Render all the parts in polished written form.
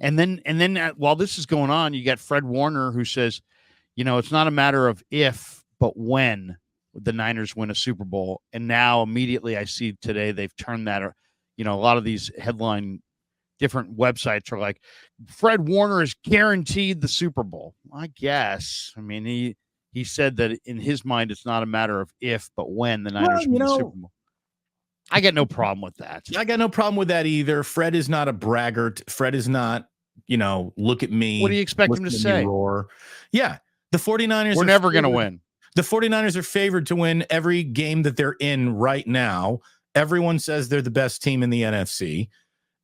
And then while this is going on, you got Fred Warner who says, it's not a matter of if, but when the Niners win a Super Bowl. And now immediately I see today they've turned that, a lot of these headline different websites are like, Fred Warner is guaranteed the Super Bowl. I guess. I mean, he said that in his mind, it's not a matter of if, but when the Niners win the Super Bowl. I got no problem with that. I got no problem with that either. Fred is not a braggart. Fred is not, look at me. What do you expect him to say? Roar. Yeah. The 49ers We're never going to win. The 49ers are favored to win every game that they're in right now. Everyone says they're the best team in the NFC.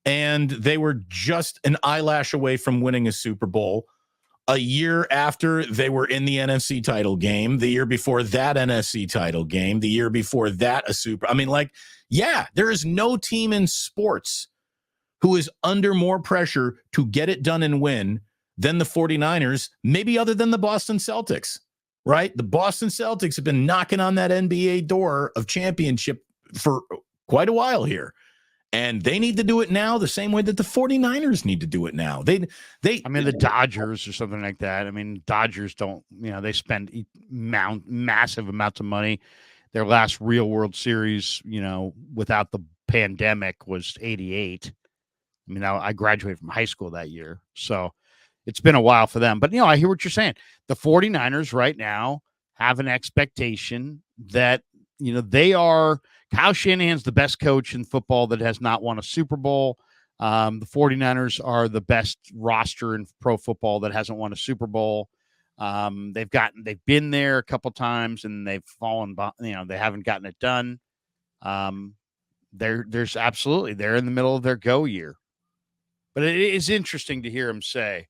And they were just an eyelash away from winning a Super Bowl. A year after they were in the NFC title game, the year before that NFC title game, the year before that a Super. I mean, there is no team in sports who is under more pressure to get it done and win than the 49ers, maybe other than the Boston Celtics, right? The Boston Celtics have been knocking on that NBA door of championship for quite a while here. And they need to do it now the same way that the 49ers need to do it now. The Dodgers or something like that. I mean, Dodgers don't, they spend massive amounts of money. Their last real World Series, without the pandemic was 88. I mean, I graduated from high school that year. So it's been a while for them. But, I hear what you're saying. The 49ers right now have an expectation that, they are – Kyle Shanahan's the best coach in football that has not won a Super Bowl. The 49ers are the best roster in pro football that hasn't won a Super Bowl. They've been there a couple times and they've fallen, they haven't gotten it done. They're in the middle of their go year. But it is interesting to hear him say,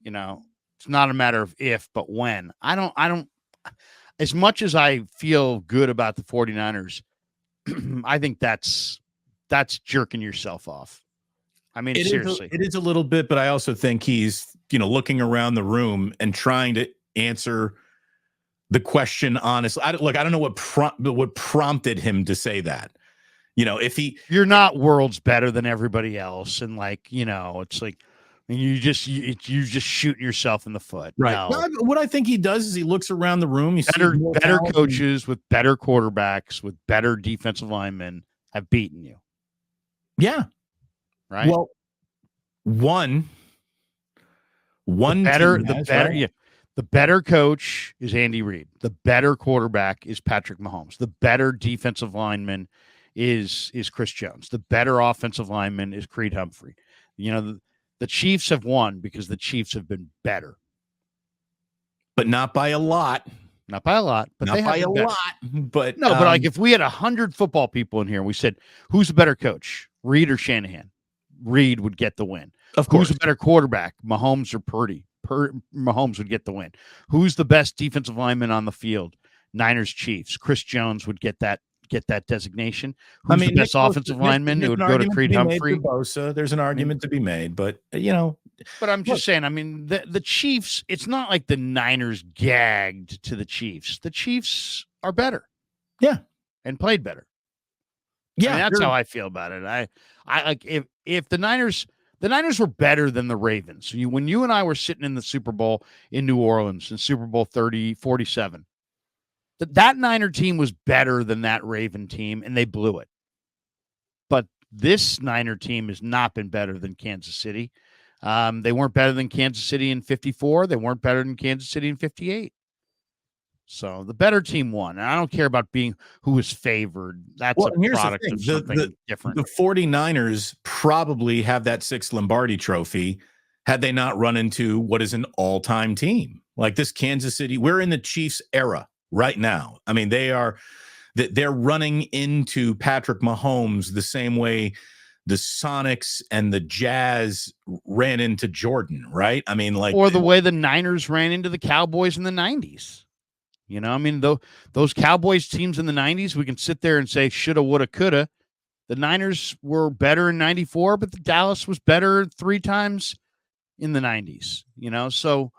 it's not a matter of if, but when. I don't, as much as I feel good about the 49ers, I think that's jerking yourself off. I mean, seriously. It is a little bit, but I also think he's, looking around the room and trying to answer the question honestly. I don't know what prompted him to say that. You're not worlds better than everybody else. And it's like, you just shoot yourself in the foot. Right. No. Well, what I think he does is he looks around the room. He better coaches with better quarterbacks with better defensive linemen have beaten you. Yeah. Right. Well, one the better coach is Andy Reid. The better quarterback is Patrick Mahomes. The better defensive lineman is Chris Jones. The better offensive lineman is Creed Humphrey. The Chiefs have won because the Chiefs have been better. But not by a lot. Not by a lot. But not they by a been. lot. But no, but if we had 100 football people in here and we said, who's a better coach, Reid or Shanahan? Reid would get the win. Of course. Who's a better quarterback, Mahomes or Purdy? Mahomes would get the win. Who's the best defensive lineman on the field? Niners, Chiefs. Chris Jones would get that designation. Who's the best offensive lineman? It would go to Creed Humphrey. There's an argument to be made, but But I'm just saying, I mean, the Chiefs, it's not like the Niners gagged to the Chiefs. The Chiefs are better. Yeah. And played better. Yeah. That's how I feel about it. I like if the Niners were better than the Ravens. When you and I were sitting in the Super Bowl in New Orleans in Super Bowl 47, that Niner team was better than that Raven team, and they blew it. But this Niner team has not been better than Kansas City. They weren't better than Kansas City in 54. They weren't better than Kansas City in 58. So the better team won. And I don't care about who was favored. That's a product of something different. The 49ers probably have that 6th Lombardi trophy had they not run into what is an all-time team. Like this Kansas City, we're in the Chiefs era right now. I mean, they're running into Patrick Mahomes the same way the Sonics and the Jazz ran into Jordan, right? I mean, or the way the Niners ran into the Cowboys in the 90s. I mean, those Cowboys teams in the 90s, we can sit there and say shoulda, woulda, coulda. The Niners were better in 94, but the Dallas was better 3 times in the 90s, So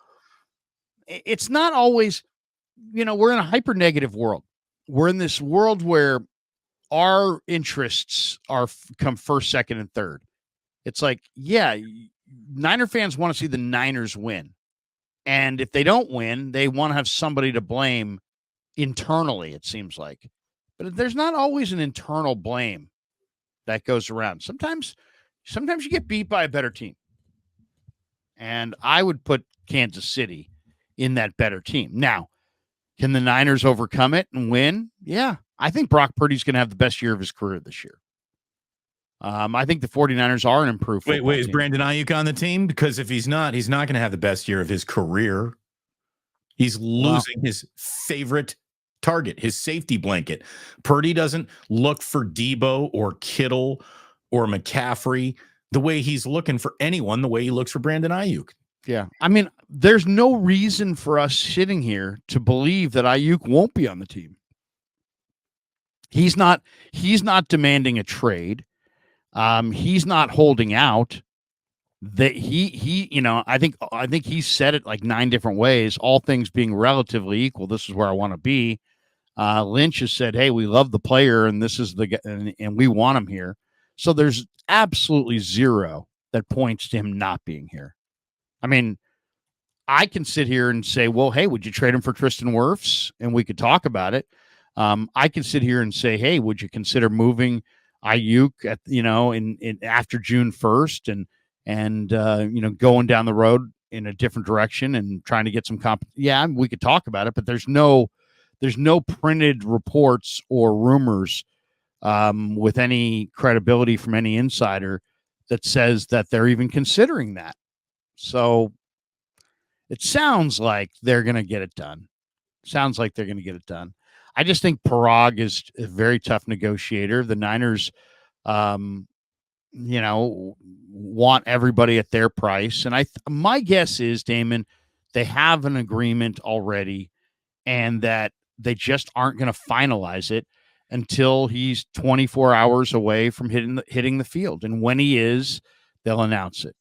it's not always, we're in a hyper negative world. We're in this world where our interests come first, second, and third. It's like, yeah, Niner fans want to see the Niners win. And if they don't win, they want to have somebody to blame internally, it seems like. But there's not always an internal blame that goes around. Sometimes you get beat by a better team. And I would put Kansas City in that better team. Now, can the Niners overcome it and win? Yeah. I think Brock Purdy's going to have the best year of his career this year. I think the 49ers are an improved football Wait, is team. Brandon Ayuk on the team? Because if he's not going to have the best year of his career. He's losing his favorite target, his safety blanket. Purdy doesn't look for Debo or Kittle or McCaffrey the way he's looking for anyone, the way he looks for Brandon Ayuk. Yeah. I mean, there's no reason for us sitting here to believe that Ayuk won't be on the team. He's not demanding a trade. He's not holding out. That he I think he said it like 9 different ways, all things being relatively equal. This is where I want to be. Lynch has said, hey, we love the player and this is and we want him here. So there's absolutely zero that points to him not being here. I mean, I can sit here and say, well, hey, would you trade him for Tristan Wirfs? And we could talk about it. I can sit here and say, hey, would you consider moving Ayuk at, in after June 1st and going down the road in a different direction and trying to get some yeah, we could talk about it, but there's no printed reports or rumors with any credibility from any insider that says that they're even considering that. So it sounds like they're going to get it done. I just think Parag is a very tough negotiator. The Niners, want everybody at their price. And my guess is, Damon, they have an agreement already and that they just aren't going to finalize it until he's 24 hours away from hitting the field. And when he is, they'll announce it.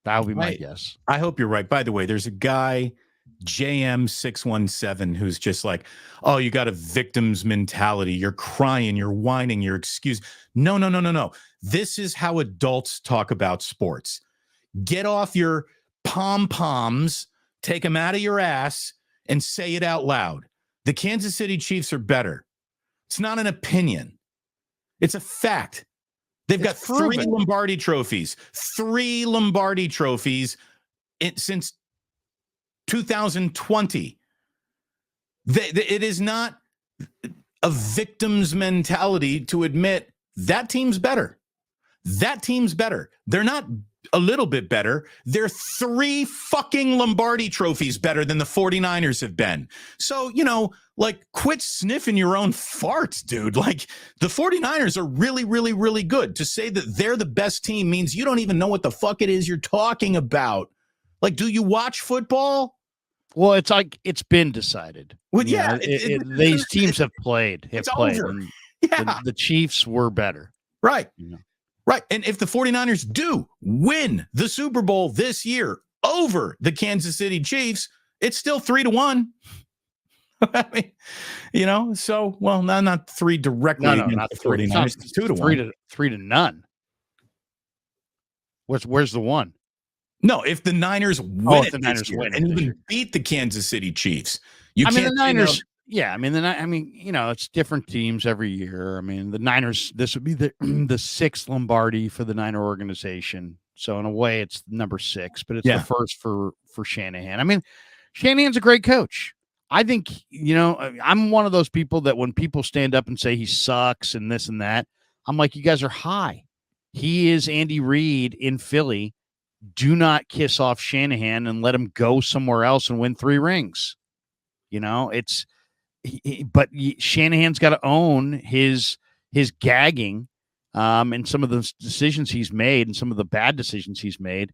That would be my guess. I hope you're right. By the way, there's a guy, JM617, who's just like, oh, you got a victim's mentality. You're crying, you're whining, you're excused. No. This is how adults talk about sports. Get off your pom-poms, take them out of your ass, and say it out loud. The Kansas City Chiefs are better. It's not an opinion. It's a fact. They've got 3 Lombardi trophies. 3 Lombardi trophies since 2020. It is not a victim's mentality to admit that team's better. That team's better. They're not a little bit better. They're 3 fucking Lombardi trophies better than the 49ers have been. So, quit sniffing your own farts, dude. Like, the 49ers are really, really, really good. To say that they're the best team means you don't even know what the fuck it is you're talking about. Like, do you watch football? Well, it's like it's been decided. Well, yeah. These teams have played. Over. And yeah. The Chiefs were better. Right. Right. And if the 49ers do win the Super Bowl this year over the Kansas City Chiefs, it's still 3-1. I mean, so, well, not 3 directly against not the 49ers. It's 2-1. 3-0. Where's the 1? No, if the Niners win and even beat the Kansas City Chiefs, the Niners. Yeah, it's different teams every year. I mean, the Niners. This would be the 6th Lombardi for the Niner organization. So in a way, it's number 6, but it's the first for Shanahan. I mean, Shanahan's a great coach. I think I'm one of those people that when people stand up and say he sucks and this and that, I'm like, you guys are high. He is Andy Reid in Philly. Do not kiss off Shanahan and let him go somewhere else and win 3 rings. But Shanahan's got to own his gagging and some of the decisions he's made and some of the bad decisions he's made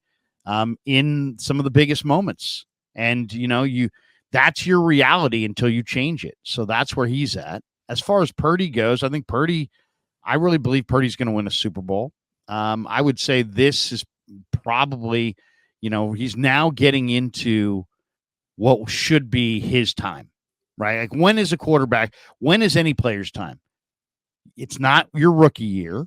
in some of the biggest moments. And, that's your reality until you change it. So that's where he's at. As far as Purdy goes, I really believe Purdy's going to win a Super Bowl. I would say this is probably, he's now getting into what should be his time, right? Like, when is a quarterback, when is any player's time? It's not your rookie year.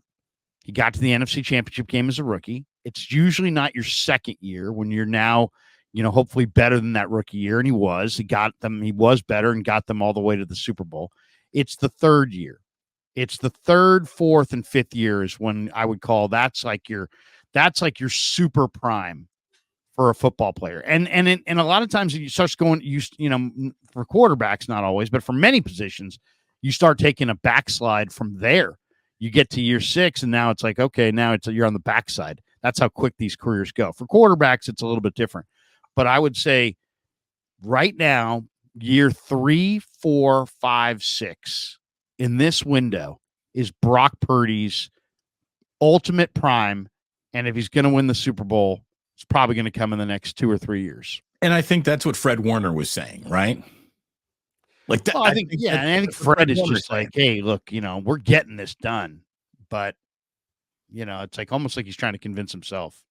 He got to the NFC Championship game as a rookie. It's usually not your second year when you're now, hopefully better than that rookie year. And he was. He was better and got them all the way to the Super Bowl. It's the third year. It's the third, fourth, and fifth year is when I would call that's like your super prime for a football player. And a lot of times you start going, for quarterbacks, not always, but for many positions, you start taking a backslide from there. You get to year 6, and now it's like, okay, now you're on the backside. That's how quick these careers go. For quarterbacks, it's a little bit different. But I would say right now, year 3, 4, 5, 6 in this window is Brock Purdy's ultimate prime. And if he's going to win the Super Bowl, it's probably going to come in the next 2 or 3 years. And I think that's what Fred Warner was saying, right? Like that. Well, I think Fred is just like, hey, look, we're getting this done. But, it's like almost like he's trying to convince himself.